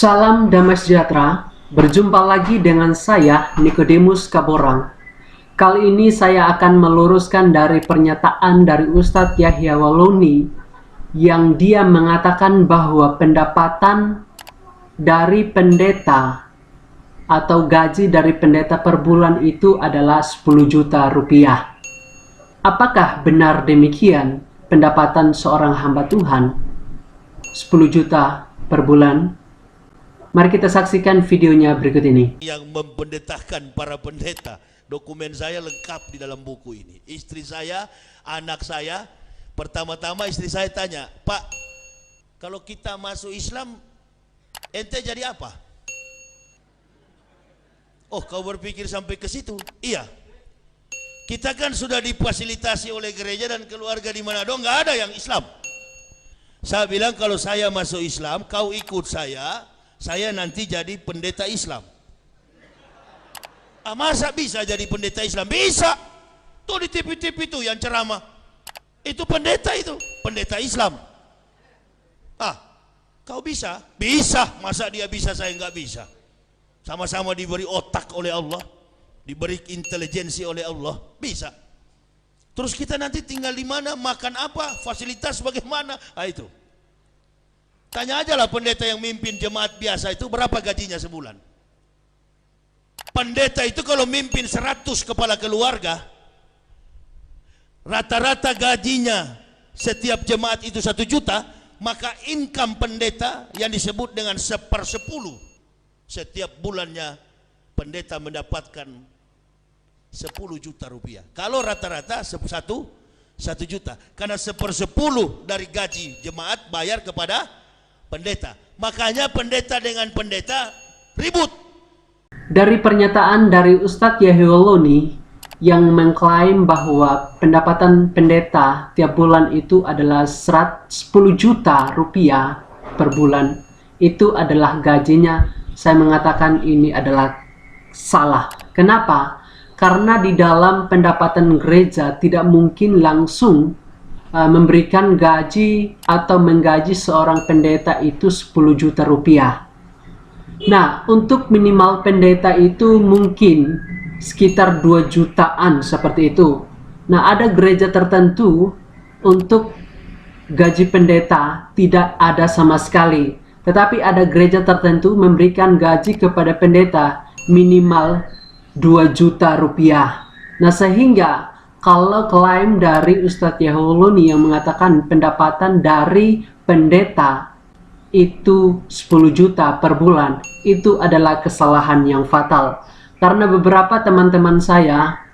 Salam damai sejahtera, berjumpa lagi dengan saya Nikodemus Kaborang. Kali ini saya akan meluruskan dari pernyataan dari Ustadz Yahya Waloni yang dia mengatakan bahwa pendapatan dari pendeta atau gaji dari pendeta per bulan itu adalah 10 juta rupiah. Apakah benar demikian pendapatan seorang hamba Tuhan 10 juta per bulan? Mari kita saksikan videonya berikut ini. Yang mempendetakan para pendeta, dokumen saya lengkap di dalam buku ini. Istri saya, anak saya, pertama-tama istri saya tanya, "Pak, kalau kita masuk Islam, ente jadi apa?" Oh, kau berpikir sampai ke situ? Iya. Kita kan sudah difasilitasi oleh gereja dan keluarga di Manado, nggak ada yang Islam. Saya bilang kalau saya masuk Islam, kau ikut saya nanti jadi pendeta Islam. Masa bisa jadi pendeta Islam? Bisa. Tuh di TV-TV itu yang ceramah. Itu pendeta Islam. Kau bisa? Bisa. Masa dia bisa, saya nggak bisa? Sama-sama diberi otak oleh Allah, diberi intelijensi oleh Allah, bisa. Terus kita nanti tinggal di mana, makan apa, fasilitas bagaimana? Itu. Tanya aja lah pendeta yang mimpin jemaat biasa itu berapa gajinya sebulan. Pendeta itu kalau mimpin 100 kepala keluarga, rata-rata gajinya setiap jemaat itu 1 juta, maka income pendeta yang disebut dengan 1/10. Setiap bulannya pendeta mendapatkan 10 juta rupiah. Kalau rata-rata 1 juta. Karena 1/10 dari gaji jemaat bayar kepada pendeta. Makanya pendeta dengan pendeta ribut. Dari pernyataan dari Ustadz Yahya Waloni yang mengklaim bahwa pendapatan pendeta tiap bulan itu adalah 10 juta rupiah per bulan, itu adalah gajinya. Saya mengatakan ini adalah salah. Kenapa? Karena di dalam pendapatan gereja tidak mungkin langsung memberikan gaji atau menggaji seorang pendeta itu 10 juta rupiah. Nah, untuk minimal pendeta itu mungkin sekitar 2 jutaan seperti itu. Nah, ada gereja tertentu untuk gaji pendeta tidak ada sama sekali. Tetapi ada gereja tertentu memberikan gaji kepada pendeta minimal 2 juta rupiah. Nah, sehingga kalau klaim dari Ustadz Yahya Waloni yang mengatakan pendapatan dari pendeta itu 10 juta per bulan, itu adalah kesalahan yang fatal. Karena beberapa teman-teman saya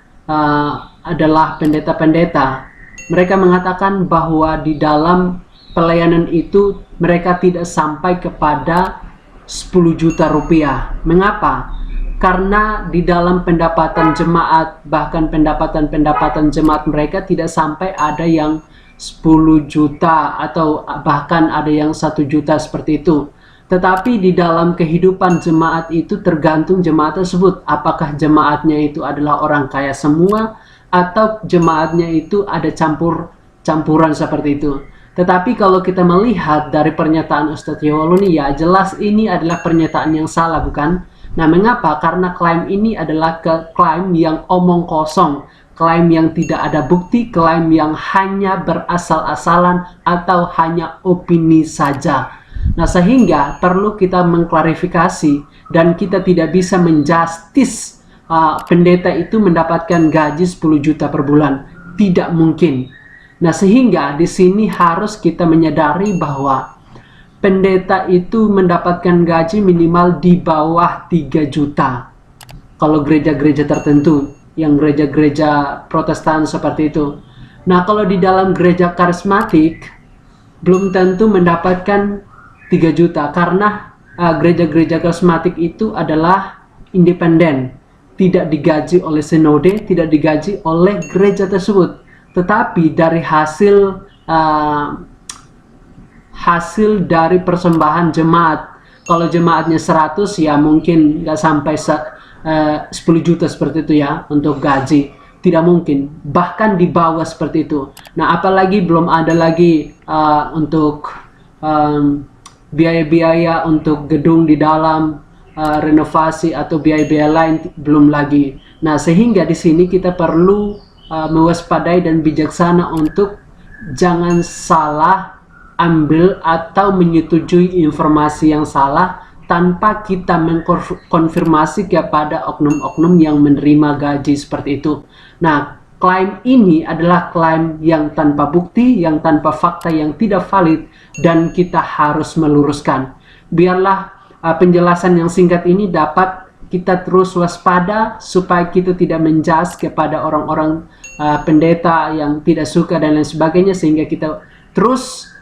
adalah pendeta-pendeta. Mereka mengatakan bahwa di dalam pelayanan itu mereka tidak sampai kepada 10 juta rupiah. Mengapa? Karena di dalam pendapatan jemaat, bahkan pendapatan jemaat mereka tidak sampai ada yang 10 juta atau bahkan ada yang 1 juta seperti itu. Tetapi di dalam kehidupan jemaat itu tergantung jemaat tersebut. Apakah jemaatnya itu adalah orang kaya semua atau jemaatnya itu ada campuran seperti itu. Tetapi kalau kita melihat dari pernyataan Ustadz Yahya Waloni, ya jelas ini adalah pernyataan yang salah, bukan? Nah, mengapa? Karena klaim ini adalah klaim yang omong kosong, klaim yang tidak ada bukti, klaim yang hanya berasal-asalan atau hanya opini saja. Nah, sehingga perlu kita mengklarifikasi dan kita tidak bisa menjustis pendeta itu mendapatkan gaji 10 juta per bulan. Tidak mungkin. Nah, sehingga di sini harus kita menyadari bahwa pendeta itu mendapatkan gaji minimal di bawah 3 juta. Kalau gereja-gereja tertentu, yang gereja-gereja Protestan seperti itu. Nah, kalau di dalam gereja karismatik, belum tentu mendapatkan 3 juta. Karena gereja-gereja karismatik itu adalah independen. Tidak digaji oleh sinode, tidak digaji oleh gereja tersebut. Tetapi dari hasil dari persembahan jemaat, kalau jemaatnya 100 ya mungkin nggak sampai 10 juta seperti itu ya untuk gaji, tidak mungkin, bahkan di bawah seperti itu. Nah, apalagi belum ada lagi untuk biaya-biaya untuk gedung di dalam, renovasi atau biaya-biaya lain belum lagi. Nah, sehingga di sini kita perlu mewaspadai dan bijaksana untuk jangan salah ambil atau menyetujui informasi yang salah tanpa kita mengkonfirmasi kepada oknum-oknum yang menerima gaji seperti itu. Nah, klaim ini adalah klaim yang tanpa bukti, yang tanpa fakta, yang tidak valid, dan kita harus meluruskan. Biarlah penjelasan yang singkat ini dapat kita terus waspada supaya kita tidak menjudge kepada orang-orang pendeta yang tidak suka dan lain sebagainya, sehingga kita terus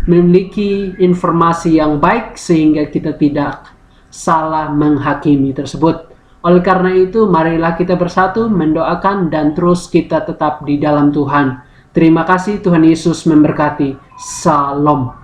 memiliki informasi yang baik sehingga kita tidak salah menghakimi tersebut. Oleh karena itu, marilah kita bersatu mendoakan dan terus kita tetap di dalam Tuhan. Terima kasih, Tuhan Yesus memberkati. Salam.